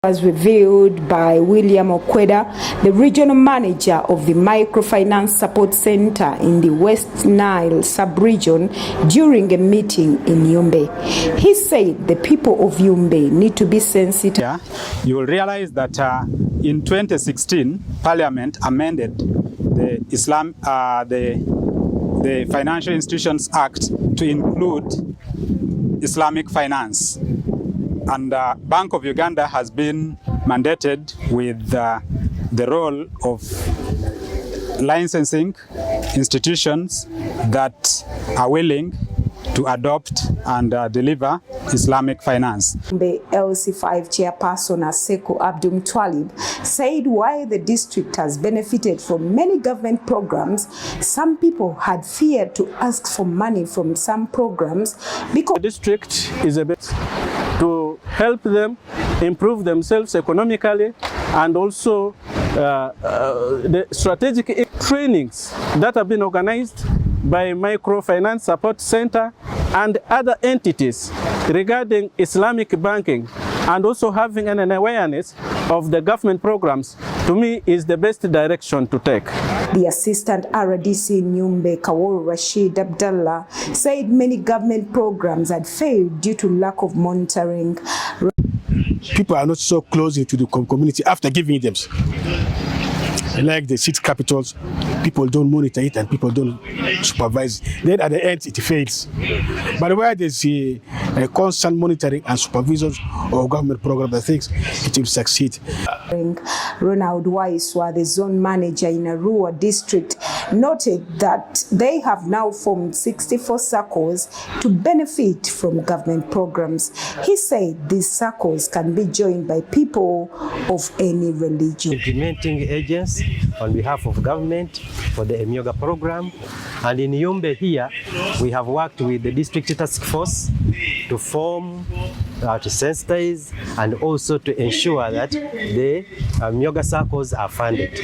Was revealed by William Okweda, the regional manager of the Microfinance Support Center in the West Nile sub-region during a meeting in Yumbe. He said the people of Yumbe need to be sensitive. Yeah, you will realize that in 2016, Parliament amended the the Financial Institutions Act to include Islamic finance. And Bank of Uganda has been mandated with the role of licensing institutions that are willing to adopt and deliver Islamic finance. The LC5 chairperson Aseko Abdul Mtwalib said while the district has benefited from many government programs, some people had feared to ask for money from some programs because the district is a bit to help them improve themselves economically, and also the strategic trainings that have been organized by Microfinance Support Center and other entities regarding Islamic banking, and also having an awareness of the government programs, to me is the best direction to take. The assistant RDC in Yumbe, Kawol Rashid Abdallah, said many government programs had failed due to lack of monitoring. People are not so close to the community after giving them. Like the six capitals, people don't monitor it and people don't supervise. Then at the end, it fails. But where there's a constant monitoring and supervision of government programs, I think it will succeed. Ronald Waiswa, the zone manager in Arua district, noted that they have now formed 64 circles to benefit from government programs. He said these circles can be joined by people of any religion. Implementing agents on behalf of government for the Emyoga program, and in Yumbe here we have worked with the district task force to form, to sensitize, and also to ensure that the Emyoga circles are funded.